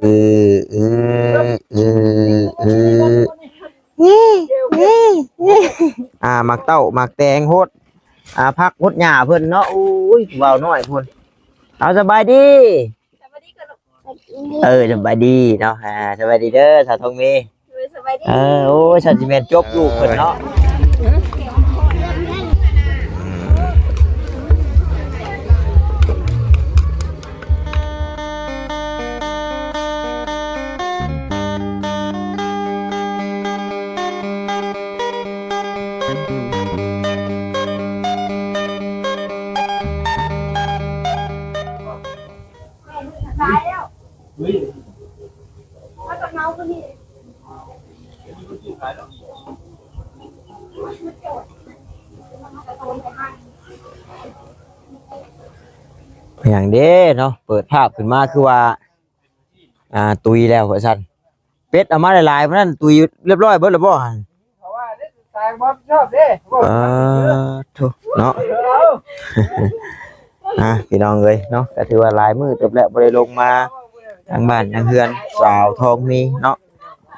เออเออเออเออหมักเต้าหมักแตงโฮดพักโฮดหญ้าเพิ่นเนาะอุ้ยเบาน้อยพุ่นเอาสบายดีสบายดีเนาะสบายดีเด้อสาวทองมีโอ้ยฉันสิแม่นจบลูกเพิ่นเนาะตายแล้วเอาจากเงาคนนี้อย่างเด้เนาะเปิดภาพขึ้นมาคือว่าตุยแล้วว่าซั่นเป็ดเอามาหลายๆเพราะนั้นตุยเรียบร้อยเบิดแล้วบ่หั่นเพราะว่าเด็กตายบ่ชอบเด้ทุเนาะพี่น้องเอ้ยเนาะก็ถือว่าหลายมื้อจบแล้วบ่ได้ลงมาทางบ้านทางเฮือนสาวทองมีเนาะ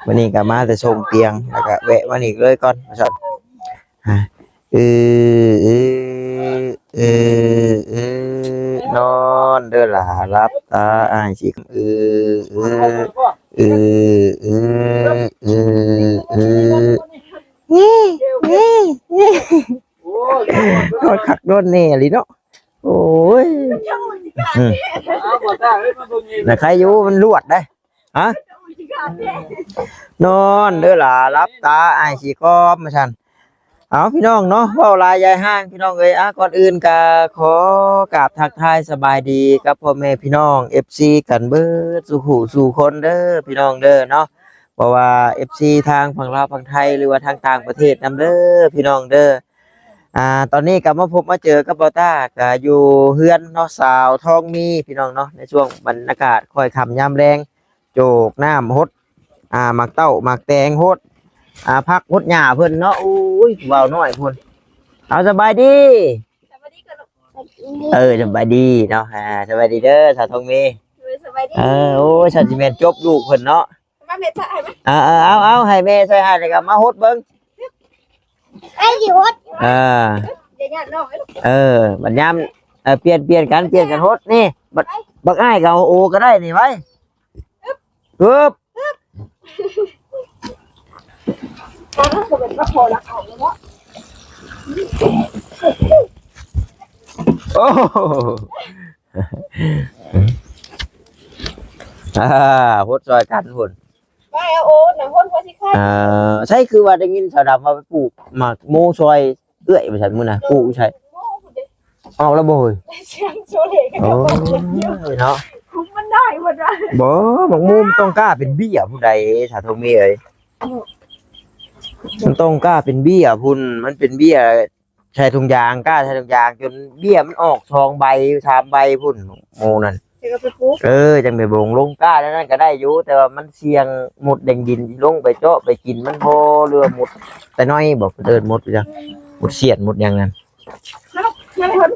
วันนี้ก็มาแต่ส่งเตียงแล้วก็แวะมานี่เลยก่อนว่าซั่นเออนอนเด้อหล่ารับตาอ้ายสินอนคักนอนแน่ลิเนาะโอ้ยนะใครอยู่มันรวดได้ฮะนอนเด้อหล่ารับตาอ้ายสิคอมมาซั่นเอาพี่น้องเนาะเว้าลายยายห้างพี่น้องเอ้ยก่อนอื่นก็ขอกราบทักทายสบายดีกับพ่อแม่พี่น้อง FC กันเบิดสู่หูสู่คนเด้อพี่น้องเด้อเนาะเพราะว่า FC ทางฝั่งลาวฝั่งไทยหรือว่าทางต่างประเทศนำเด้อพี่น้องเด้อตอนนี้ก็มาพบมาเจอกับเบาต้าก็อยู่เฮือนเนาะสาวทองมีพี่น้องเนาะในช่วงบรรยากาศค่อยค่ำยามแรงโจกน้ำฮดหมักเต้าหมักแตงฮดพักฮดหญ้าเพิ่นเนาะอุ้ยเบาน้อยพุ่นเอาสบายดีสวัสดีกันสบายดีเนาะสบายดีเด้อสาวทองมีสวัสดีโอ้ยฉันสิแม่นจบลูกเพิ่นเนาะมาเม็ดใช่ไหมเอาให้แม่ใส่ให้แล้วก็มาฮดเบิ่งสิฮดเดี๋ยวน้องบัดยามเปลี่ยนกันฮดนี่บักอ้ายก็เอาโอก็ได้นี่ไว้ปึ๊บก็เป็นพอละเอาเนาะโอ้ฮดซอยกันพุ่นไปเอาโอ้หนังคนพอสิค่ะใช่คือว่าได้ยินชาวดำว่าไปปลูกหมากโมซอยเอื้อยไปฉันมื้อน่ะปลูกใช่ออกแล้วบ่เฮ้ยเสียงโซเล่กันเนาะมันได้หมดอ่ะบ่หมากโมมันต้องกล้าเป็นเบี้ยผู้ใดสาธุมีเอ้ยมันต้องกล้าเป็นเบี้ยพุ่นมันเป็นเบี้ยใช้ถุงยางกล้าใช้ถุงยางจนเบี้ยมันออก2ใบ3ใบพุ่นโมนั่นจังไปบ่งลงกล้าแล้วนั่นก็ได้อยู่แต่ว่ามันเสี่ยงหมดแดงดินลงไปเจาะไปกินมันพอเรือหมดแต่น้อยบอกเดินหมดจังหมดเสียดหมดอย่างนั้น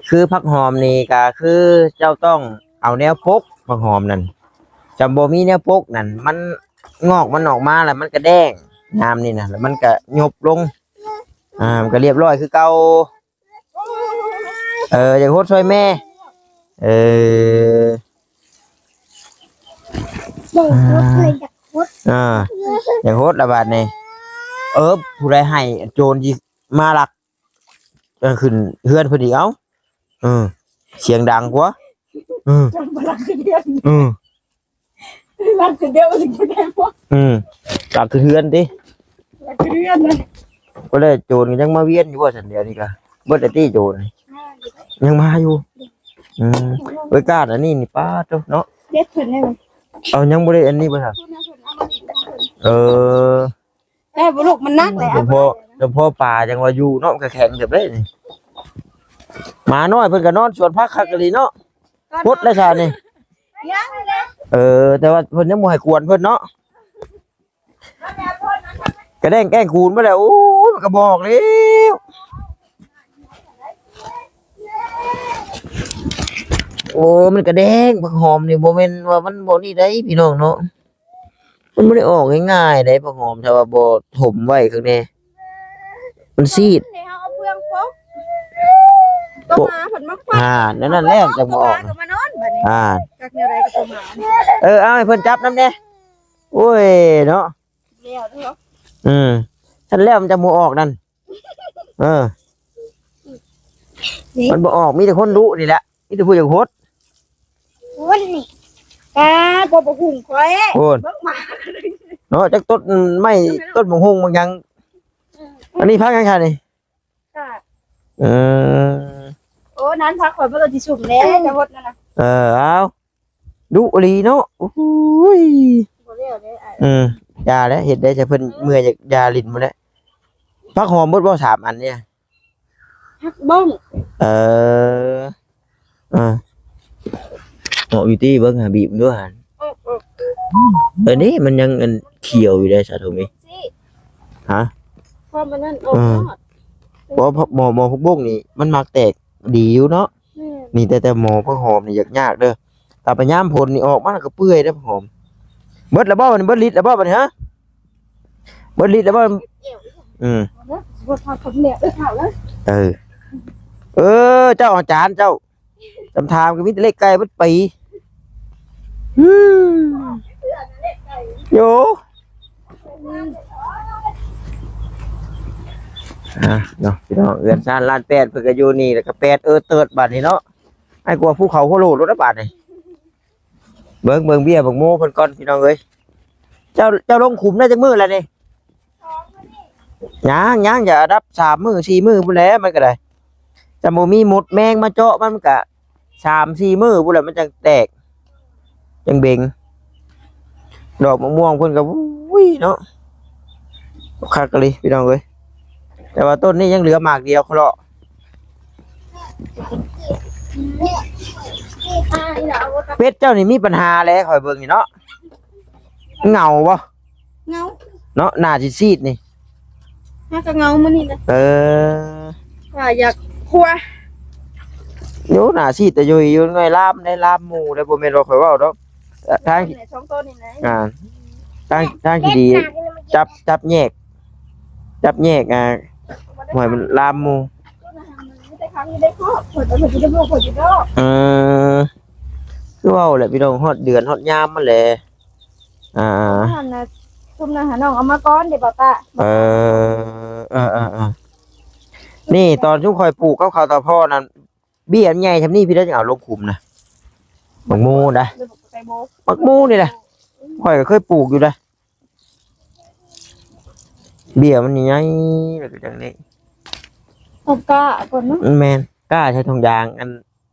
คือผักหอมนี่ก็คือเจ้าต้องเอาแนวพกผักหอมนั่นจำบ่มีแนวพกนั่นมันงอกมันออกมาแล้วมันก็แดงงามนี่นะแล้วมันก็ยบลงมันก็เรียบร้อยคือเก่าอย่างโคตรช่วยแม่อย่างโคตรระบาดนี่ผู้ใดให้โจรยิมาลักขึ้นเฮือนพอดีเอ้าเสียงดังกว่าจังบ่ลักขึ้นเดือนลักขึ้นเดือนถึงจะได้บ่ลักขึ้นเฮือนติลักขึ้นเดือนนะก็เลยโจรยังมาเวียนอยู่ว่าซั่นเดียวนี่ก็บ่ได้ตีโจรยังมาอยู่ไว้กาดอันนี้นี่ป้าเจ้าเนาะเด็ดเพิ่นได้บ่เอายังบ่ได้อันนี้บ่ครับได้บ่ลูกมันนักแล้วเฉพาะป่าจังว่าอยู่เนาะก็แข็งแบบนี้นี่มาน้อยเพิ่นก็นอนสวนผักคักกะลีเนาะพุดได้ซะนี่ยังเลยแต่ว่าเพิ่นยังบ่ให้กวนเพิ่นเนาะกระแดงแกล้งคูนมาแล้วโอ้ยมันก็บอกแล้ว โอ้มันก็แดงผักหอมนี่บ่แม่นว่ามันบ่นี่ได้พี่น้องเนาะมันบ่ได้ออกง่ายๆได้ผักหอมถ้าว่าบ่ถมไว้ข้างในมันซีด นี่เฮาเอาเพื่องปกตัวหมาเพิ่นมาฟัง นั่นแหละจังบ่ออก ก็มานอนบัดนี้ กักแนวใดก็ตัวหมา เอาให้เพิ่นจับนำแน่โอ้ยเนาะ แล้วเด้อ ฉันแล้วมันจะบ่ออกนั่นมันบ่ออกมีแต่คนดุนี่แหละมีแต่ผู้อยากโหด วันนี้ตาบ่หุ่งข่อย โอ้ย เบิ่งหมา เนาะจักต้นไม่ต้นบงฮงบางยังอันนี้พักยังไงนี่ ค่ะ เออ โอ้นั้นพักข่อยบ่ก็สิสุ่มแน่จะหดนั่นน่ะ เอาดุอีหลีเนาะโอ้ย บ่แล้วเด้อ้าย ยาแล้วเฮ็ดได้จะเพิ่นเมื่อยจากยาลิ้นหมดแล้วพักหอมเบิดบ่3อันเนี่ย พักบ้ง เออเหมาะอยู่ที่เบิ่งหาบีบด้วยหั่นนี่มันยังอันเขียวอยู่ได้ซะทุกมี สิ ฮะ พอมันนั่นออกยอด เพราะหมอพวกบงนี่มันมักแตกดีอยู่เนาะ แม่ นี่แต่หมอพวกหอมนี่ยากเด้อแต่ไปย่ามผลนี่ออกมาแล้วก็เปื่อยเด้อผักหอมเบิดแล้วบ่มันเบิดลิตรแล้วบ่บัดนี้ฮะเบิดลิตรแล้วบ่บ่พอผมเนี่ยเฒ่าแล้ว เจ้าอาจารย์เจ้าจำทามก็มีแต่เลขไก่เบิดปีโยเนาะพี่น้องเอื้อนซ่านล้านแปดเพิ่นก็อยู่นี่แล้วก็แปดเติดบัดนี้เนาะไอ้กลัวภูเขาโคโลรถละบาดนี่เบิ่งเบี้ยบักโมเพิ่นก่อนพี่น้องเอ้ยเจ้าลงขุมได้จักมื้อแล้วนี่ยังอย่าดับ3มื้อ4มื้อพุ่นแหละมันก็ได้จะบ่มีหมดแมงมาเจาะมันก็3-4มื้อพุ่นแหละมันจังแตกจังเบ่งดอกมะม่วงเพิ่นก็อุ้ยเนาะคักกะลิพี่น้องเอ้ยแต่ว่าต้นนี้ยังเหลือหมากเดียวเคราะห์เป็ดเจ้านี่มีปัญหาแล้วข่อยเบิ่งนี่เนาะเหงาบ่ เงา เนาะหน้าสิซีดนี่ น่าจะเงามันนี่นะ ว่าอยากครัว อยู่หน้าซีดแต่อยู่หน่วยลามได้ลามหมู่ได้บ่แม่นว่าข่อยเว้าดอกทาง ช่องต้นนี่นะ ทางที่ดีจับแยกหวยมันลามหมู่ ได้ครั้งนี้ได้ครอบผลจะได้ลูกผลจะได้ คือเว้าแหละพี่น้องฮอดเดือนฮอดยามมันแหละท่านนะซุ่มนะหาน้องเอามาก้อนเดี๋ยวป้านี่ตอนชุกคอยปลูกข้าวตาพ่อนั้นเบี้ยใหญ่ทำนี่พี่ได้จะเอาลงขุมนะบักมูนะบักมูนี่แหละคอยก็เคยปลูกอยู่นะเบี้ยมันใหญ่แล้วก็จังนี้ ตบกะก่อนเนาะ แมนกล้าใช้ทงยางอัน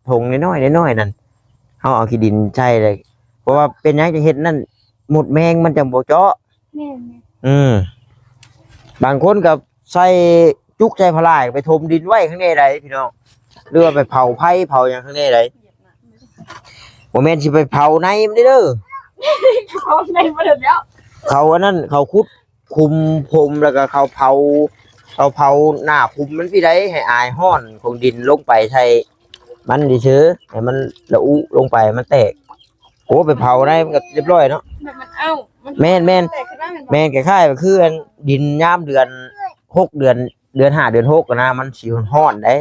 ทงน้อยนั่นเขาเอาขี้ดินใช่เลยเพราะว่าเป็นยังจะเห็นนั่นหมดแมงมันจะบ่เจาะ แม่ บางคนกับใส่จุกใส่พลายไปถมดินไว้ข้างในใดพี่น้องหรือว่าไปเผาไผ่เผาอย่างข้างในใดโมเมนต์สิไปเผาในมันเด้อ เขาในมาเดี๋ยวแล้ว เขาอันนั้นเขาคุมผมแล้วก็เขาเผาหน้าคุมมันพี่ได้ให้อายห้อนของดินลงไปใส่มันดิเชื้อให้มันละอุลงไปมันแตกโอ้ไปเผาได้มันก็เรียบร้อยเนาะ มันเอ้า แม่นคล้ายๆคือดินยามเดือน6เดือน5เดือน6นะมันสิร้อนได้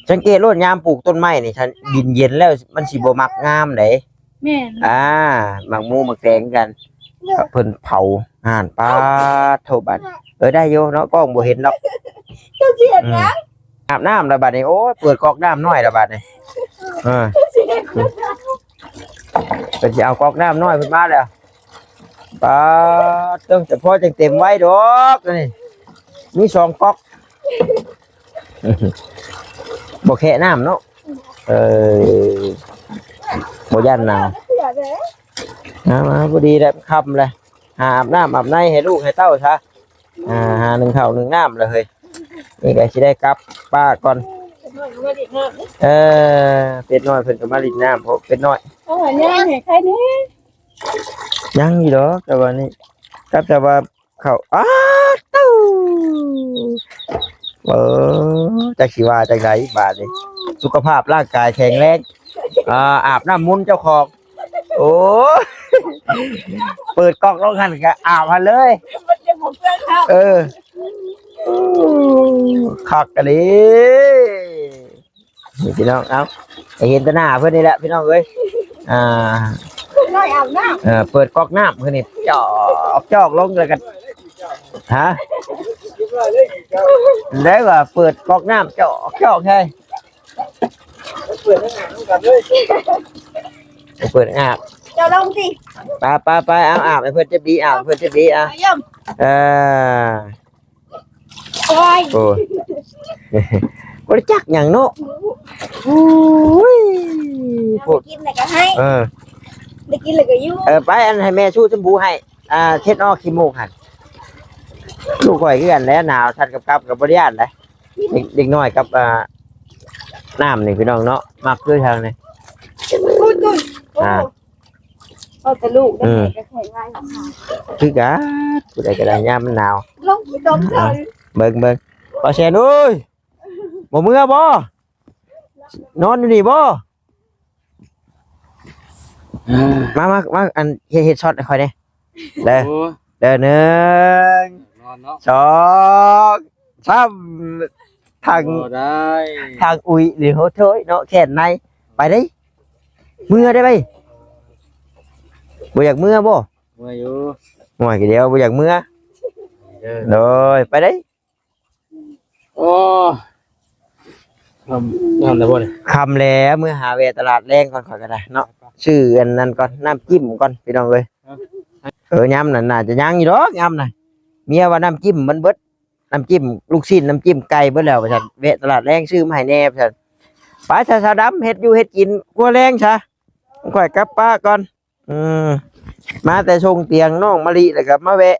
สังเกตโลดยามปลูกต้นไม้นี่ถ้าดินเย็นแล้วมันสิบ่มักงามได้ แม่ หมักมูหมักแตงกันเพิ่นเผาปาโทบัดได้อยู่เนาะกล้องบ่เห็นดอก เจ้าเจียนนะ อาบน้ำแล้วบัดนี้โอ้ยเปิดก๊อกน้ำน้อยแล้วบัดนี้เพิ่นสิเอาก๊อกน้ำน้อยเพิ่นมาแล้วปาต้องแต่พอจังเต็มไว้ดอกนี่มี2ก๊อกบ่แค่น้ำเนาะบ่ยันน้ำมาพอดีแล้วค่ำเลยอาบน้ำอาบในให้ลูกให้เต้าซะหา1ข้าว1น้ำเลยเฮ้ยนี่ก็สิได้กลับป้าก่อนเป็ดน้อยเพิ่นก็มาลินน้ำเพราะเป็ดน้อย โอ้ยย่างเห็นใครนี่ ยังอยู่ดอกแต่ว่านี่ครับแต่ว่าเขาตู้จักสิว่าจังไดบาดนี่สุขภาพร่างกายแข็งแรง อาบน้ำมุนต์เจ้าของโอ้เปิดกล้องลงหันก็อาบมาเลย มันจะหมดเพื่อนครับ เออคักกันดินี่พี่น้องเอาให้เห็นแตหน้าเพื่อนนี่แหละพี่น้องเอ้ยอ่า น้อยอาบน้ เปิดก๊อกน้ำเพื่อนนี่จอกลงเลยกันฮะได้ว่าเปิดก๊อกน้ำจอกใช่เปิดอาบ ำจะลงสิ ไปเอาอาบให้เพื่อนเจ็บดีอาบเพื่อนเจ็บดีอ่ะ ย่อม เออ โอ้ย โอ้บริจักอย่างเนาะโอ้ย ได้กินอะไรก็ให้ เออ ได้กินอะไรก็ยุ่ง ไปอันให้แม่ชูชมพูให้เช็ดนอกขี้มูกหันลูกข่อยคือกันแล้วหนาวทันกับบริยานเลยเด็กน้อยกับน้ำนี่พี่น้องเนาะมักด้วยทางนี่ พูดด้วยโอ้เอาแต่ลูกได้ไหนก็แข็งง่ายค่ะ คือกันผู้ใดก็ได้ยามมันหนาว ลงไปต้มเลย เบิ่งบ่แซนเอ้ยบ่เมื่อบ่นอนอยู่นี่บ่มาอันเฮ็ดช็อตให้ค่อยเด้เด้อหนึ่ง นอนเนาะ สองสามทาง ได้ ทางอุ้ยหรือโหเถยเนาะแขนในไปได้เมื่อได้ไปบ่อยากเมื่อบ่ เมื่ออยู่ หน่อยกี่เดียวบ่อยากเมื่อโดยไปได้ โอ้ทำได้บ่เนี่ย คำแล้วเมื่อหาเวตลาดแรงก่อนข่อยก็ได้เนาะชื่ออันนั้นก่อนน้ำจิ้มก่อนพี่น้องเอ้ยย้ำนั่นน่าจะยังอยู่ดอกย้ำน่ะเมียว่าน้ำจิ้มมันเบิดน้ำจิ้มลูกชิ้นน้ำจิ้มไก่เบิดแล้วว่าซั่นเวตลาดแรงซื้อมาให้แน่ว่าซั่นไปชาดำเฮ็ดอยู่เฮ็ดกินกลัวแรงซะข่อยกลับป้าก่อนมาแต่ชงเตียงน้องมะลิแล้วก็มาแวะ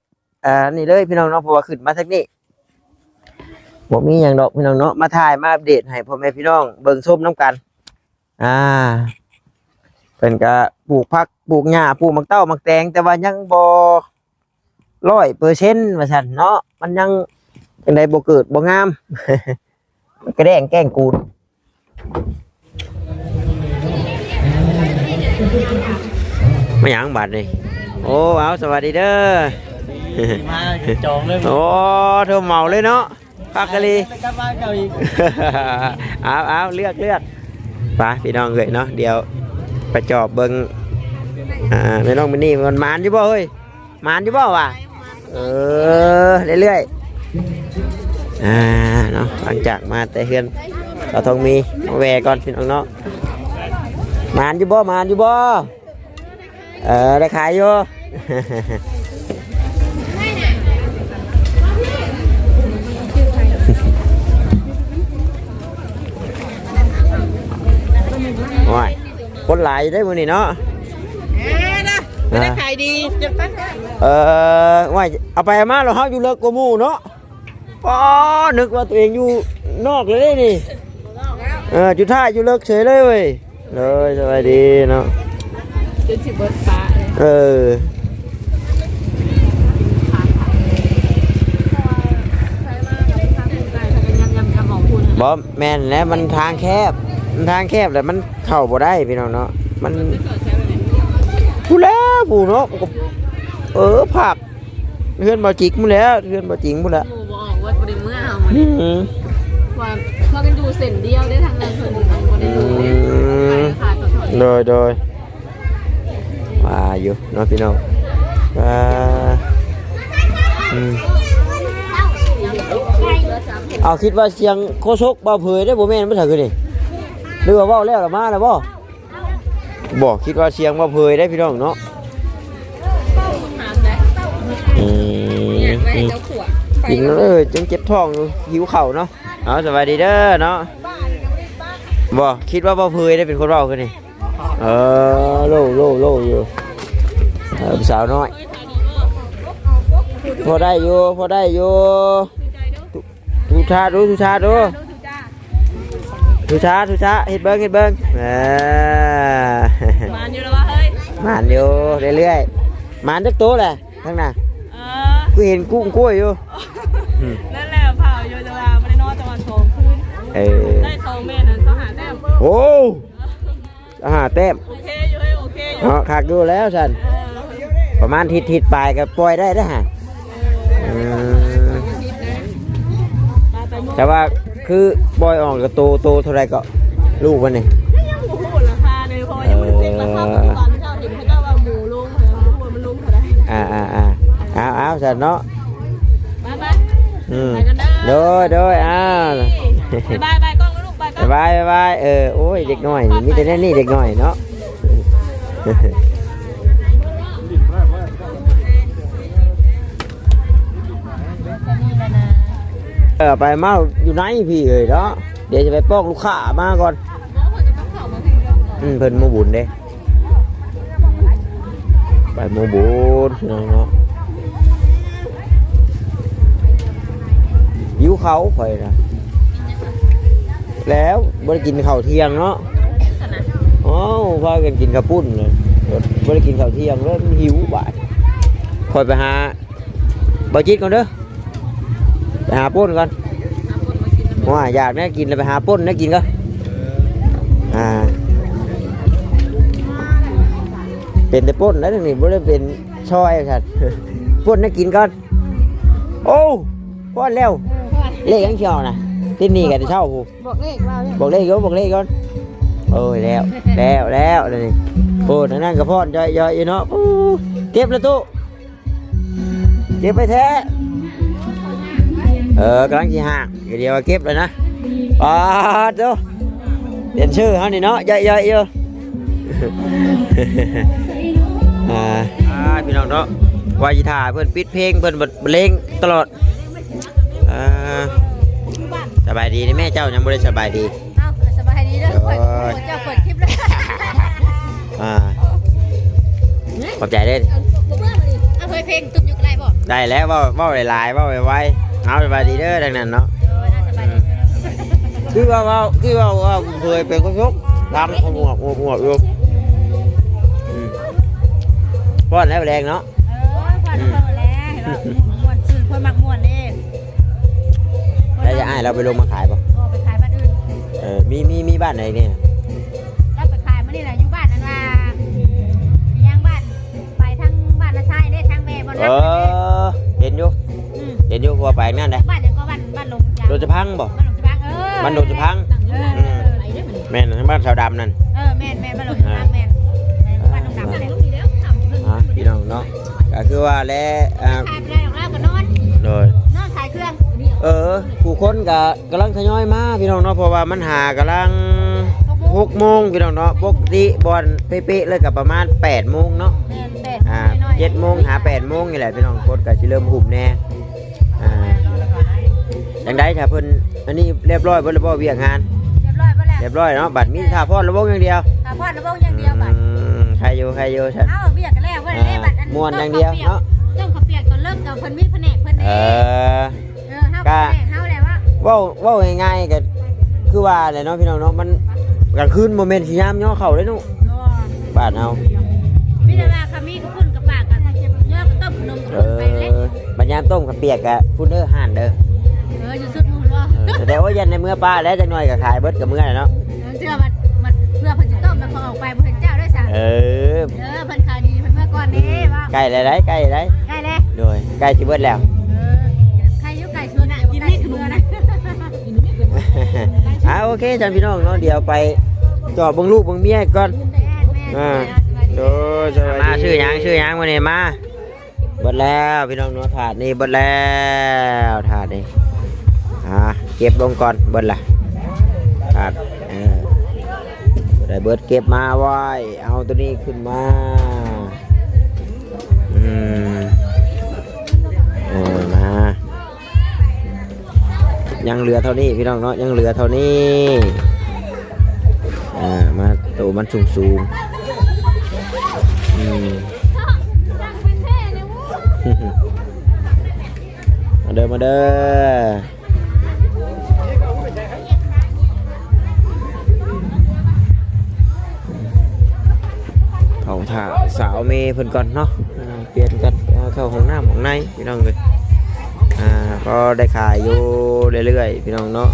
นี่เลยพี่น้องเนาะเพราะว่าขึ้นมาทางนี้บ่มีหยังดอกพี่น้องเนาะมาถ่ายมาอัปเดตให้พ่อแม่พี่น้องเบิ่งชมน้ำกันเพิ่นก็ปลูกผักปลูกหญ้าปลูกมักเต้ามักแตงแต่ว่ายังบ่100%ว่าซั่นเนาะมันยังจังไดบ่เกิดบ่งาม มันกระแดงแกล้งกูดมาหยังบัดนี่โอ้เอาสวัสดีเด้อ มาจองเลย โอ้เธอเมาเลยเนาะพักกะลี กลับบ้านเก่าอีก เอาเลือกไปพี่น้องเลยเนาะเดี๋ยวไปจอบเบิ้งไม่ต้องเป็นนี่มันมานอยู่บ่เฮ้ยมานอยู่บ่วะเรื่อยเนาะหลังจากมาแต่เฮือนเราต้องมีมาแวก่อนพี่น้องเนาะมานอยู่บ่ได้ขายอยู่ ว้ายคนหลายได้มื้อนี้เนาะไม่ได้ขายดีจะตั้ง ว้ายเอาไปเอามาเราเฮาอยู่เลิกกว่าหมู่เนาะป๋อนึกว่าตัวเองอยู่นอกเลยนี่จุดท่าอยู่เลิกเฉยเลยเว้ยเลยสวัสดีเนาะ จนสิเบิดฟ้าบอแม่นแล้วมันทางแคบแต่มันเข้าบ่ได้พี่น้องเนาะมันผู้แล้วผู้เนาะผักเพื่อนบ่จิกมื้อแล้วเพื่อนบ่จริงมื้อละ หมู่บอกว่าบ่ได้เมื่อเฮามื้อนี้ว่าพากันอยู่เส้นเดียวได้ทางนั้นเพิ่นมันบ่ได้อยู่เลยขาดต่อ โดยว่าอยู่เนาะพี่น้องเอาคิดว่าเสียงโคชกบ่เผยได้บ่แม่นบ่ถ้าคือนี่หรือว่าเว้าแล้วล่ะมาแล้วบ่คิดว่าเสียงบ่เผยได้พี่น้องเนาะกินเลยจึงเจ็บท้องอยู่หิวข้าวเนาะเอาสวัสดีเด้อเนาะบ่คิดว่าบ่เผยได้เป็นคนเว้าคือนี่โลอยู่สาวน้อยพอได้อยู่ทุชาดูเฮ็ดเบิ่งมานอยู่แล้วว่าเฮ้ย มานอยู่เรื่อยๆมานจักโตแหละทั้งน่ะกูเห็นกุ้งกล้วยอยู่ นั่นแหละเผาอยู่จะว่าไม่ได้นอนตะวันตกคืนได้2เมตรน่ะ2หาแต้มโอ้ 5 แต้ม โอเคอยู่ให้โอเคอยู่ เนาะคักดูแล้วซั่นประมาณทิศปลายก็ปล่อยได้เด้อฮะแต่ว่าคือปล่อยออกก็โตเท่าไรก็ลูกมันนี่ ยังหมูหูราคาเลยเพราะยังไม่เช็คราคาตอนเช้าเห็นเขาเจ้าว่าหมูลงมันลงเท่าไหร่ เอาซั่นเนาะ ไป อืม ไปกันเด้อ โดยอ้าว บายกล้องลูกบายกล้อง บายโอ้ยเด็กน้อยนี่มีแต่แน่นี่เด็กน้อยเนาะไปเมาอยู่ไหนพี่เอ้ยเนาะเดี๋ยวจะไปป้องลูกค้ามาก่อนเพิ่นโมบุญเด้ไปโมบุญเนาะยิ้วเขาค่อยนะแล้วบ่ได้กินข้าวเที่ยงเนาะอ๋อพากันกินข้าวปุ้นเลยบ่ได้กินข้าวเที่ยงแล้วหิวบ่ายค่อยไปหาบ่จิตก่อนเด้อไปหาปุ้นก่อนว่าอยากแน่กินเลยไปหาปุ้นแน่กินก็เป็นแต่ปุ้นแล้วนี่บ่ได้เป็นช่อยครับปุ้นแน่กินก่อนโอ้พอแล้วเลขยังเชียวนะที่นี่กันเช่าผู้ บอกเลขว่า บอกเลขก่อนโอ้ยแล้วนี่โอ้นั่นกระพอนย่อยๆเนาะเก็บแล้วตู้เก็บไปแท้กำลังจีห่างเดี๋ยวเก็บเลยนะเจ้าเรียนชื่อเขานี่เนาะย่อยๆอยู่พี่น้องเนาะวายิธาเพิ่นปิดเพลงเพิ่นบดเพลงตลอดสบายดีนี่แม่เจ้ายังไม่ได้สบายดีสบายดีเด้อเจ้าเปิดคลิปเลยขอบใจเด้เอาเพลงตุ้มอยู่ไกลบ่ได้แล้วว่าหลายๆว่าไวๆเอาสบายดีเด้อดังนั้นเนาะคือว่าเคยเป็นคนยกดำหมวกอยู่ป้อนแล้วแรงเนาะป้อนแล้วม่วนซื่อคนมักม่วนเด้แล้วจะให้เราไปลงมาขายป่ะไปขายบ้านอื่นมีบ้านไหนเนี่ยเราไปขายมานี่แหละอยู่บ้านนั่นว่าย่างบ้านไปทางบ้านละชายได้ทางแม่บนนั้นเห็นอยู่พอไปนั่นเลยบ้านยังก็บ้านลงจ้าโดนจะพังบ่บ้านลงจะพังแม่นทั้งบ้านชาวดำนั่นแม่บ้านลงจะพังแม่บ้านลงดำอะไรก็มีแล้วพี่น้องเนาะก็คือว่าแล้วขายไปได้ของเราก็นอนโดยนอนขายเครื่องผู้คนก็กำลังทยอยมาพี่น้องเนาะเพราะว่ามันหากำลัง6 โมงพี่น้องเนาะปกติบอลเป๊ะๆเลยกับประมาณ8 โมงเนาะ7 โมงหา8 โมงนี่แหละพี่น้องคนก็สิเริ่มหุ่มแน่จังได๋ถ้าเพิ่นอันนี้เรียบร้อยเพิ่นระบบเวียกงานเรียบร้อยเนาะบัดมีท่าพอดระบบอย่างเดียวท่าพอดระบบอย่างเดียวบัดใครอยู่ซั่นเวียกกันแล้วว่าได้บัดอันม่วนอย่างเดียวเนาะต้มข้าวเปียกตอนเลิกกับเพิ่นมีแผนกเพิ่นเเฮาแหละว่าเว้าง่ายๆก็คือว่าแหละเนาะพี่น้องเนาะมันกลางคืนโมเมนต์สิยามย่อเข้าเลยนุบ้านเฮามีแต่ว่ามีกระปุ่นกระปากกันย่อก็ต้มขนมไปเล็กบัดยามต้มข้าวเปียกก็พุ่นเด้อห่านเด้ออยู่สุดนู่นว่าแต่ว่ายันในเมื่อป้าแล้วจังหน่อยก็ขายเบิดกับเมื่อเนาะเชื่อมันเพื่อเพิ่นสิต้มแล้วพอออกไปบ่เห็นเจ้าด้วยซะเพิ่นขายดีเพิ่นเมื่อก่อนนี้ว่าใกล้แล้วใกล้แล้วโดยใกล้สิเบิดแล้วใครอยู่ไก่ชวนน่ะกินนี่ขนมนะโอเคจังพี่น้องเนาะเดี๋ยวไปจอบเบิ่งลูกเบิ่งเมียก่อนโดยมาชื่อหยังมื้อนี้มาเบิดแล้วพี่น้องเนาะถาดนี้เบิดแล้วถาดนี้เก็บลงก่อนเบิดล่ะถาดได้เบิดเก็บมาไว้เอาตัวนี้ขึ้นมามายังเหลือเท่านี้พี่น้องเนาะยังเหลือเท่านี้มาตัวมันสูงมาเด้อเขาถ่าสาวเมย์เพิ่นก่อนเนาะเปลี่ยนกันเข้าห้องน้ำของในพี่น้องเลยก็ได้ขายอยู่เรื่อยๆพี่น้องเนาะ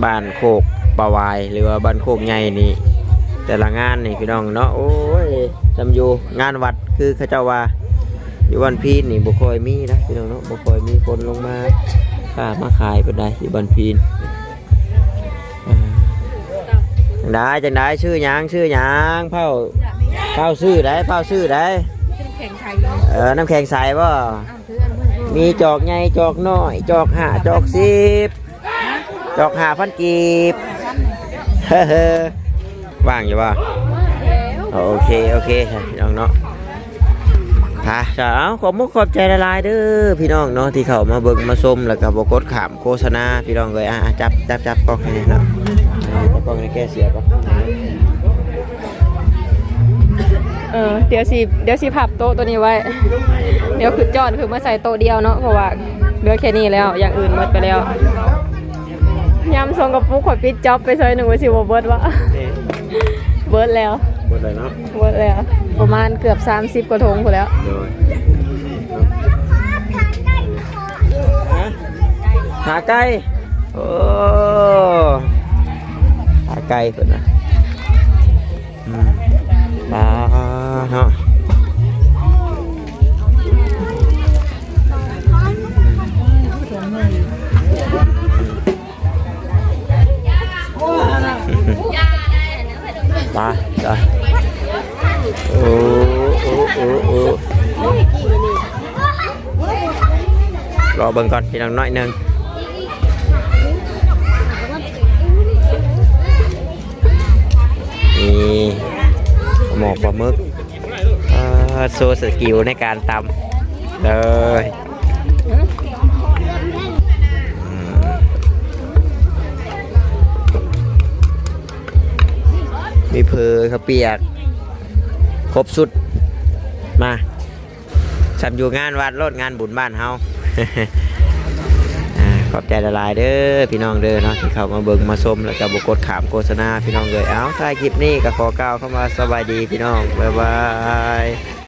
บ้านโคกปะวายหรือว่าบ้านโคกใหญ่นี่แต่ละงานนี่พี่น้องเนาะโอ้ยจำอยู่งานวัดคือเขาเจ้าว่าอยู่วันพีนนี่บ่ค่อยมีนะพี่น้องเนาะบ่ค่อยมีคนลงมาค้ามาขายปานใดอยู่วันพีนจังได้ชื่อหยังเผาซื้อได้น้ำแข็งไทย น้ำแข็งใสบ่มีจอกใหญ่จอกน้อยจอก5จอก10จอก5,000กีบเฮ้อว่างอยู่บ่โอเคพี่น้องเนาะค่ะจะเอาขอบมุกขอบใจละลายเด้อพี่น้องเนาะที่เขามาเบิ่งมาชมแล้วก็บ่กดขามโฆษณาพี่น้องเลยจับกล้องให้เนาะจับกล้องให้แก้เสียก่อน เดี๋ยวสิพับโต๊ะตัวนี้ไว้เดี๋ยวคือจอดคือมาใส่โต๊ะเดียวเนาะเพราะว่าเหลือแค่นี้แล้วอย่างอื่นหมดไปแล้วยำทรงกระปุกขอปิดจ็อบไปซอยหนึ่งไว้สิว่าเบิร์ดวะเบิร์ดแล้ว หมดเลยเนาะ เบิร์ดแล้วประมาณเกือบ30กว่าถุงพอแล้ว ขาไก่โอ้ขาไก่เพิ่นนะปลาเนาะปลาจ้ะโอ้รอเบิ่งก่อนพี่น้องน้อยหนึงนี่หมกปลาหมึกโซสกิลในการตำเลยมีเพอข้าวเปียกครบสุดมาฉันอยู่งานวัดรถงานบุญบ้านเฮา ขอบใจละลายเด้อพี่น้องเด้อเนาะที่เข้ามาเบิ่งมาชมแล้วก็บ่กดขามโฆษณาพี่น้องเลยท้ายคลิปนี้ก็ขอกล่าวเข้ามาสบายดีพี่น้องบ๊ายบาย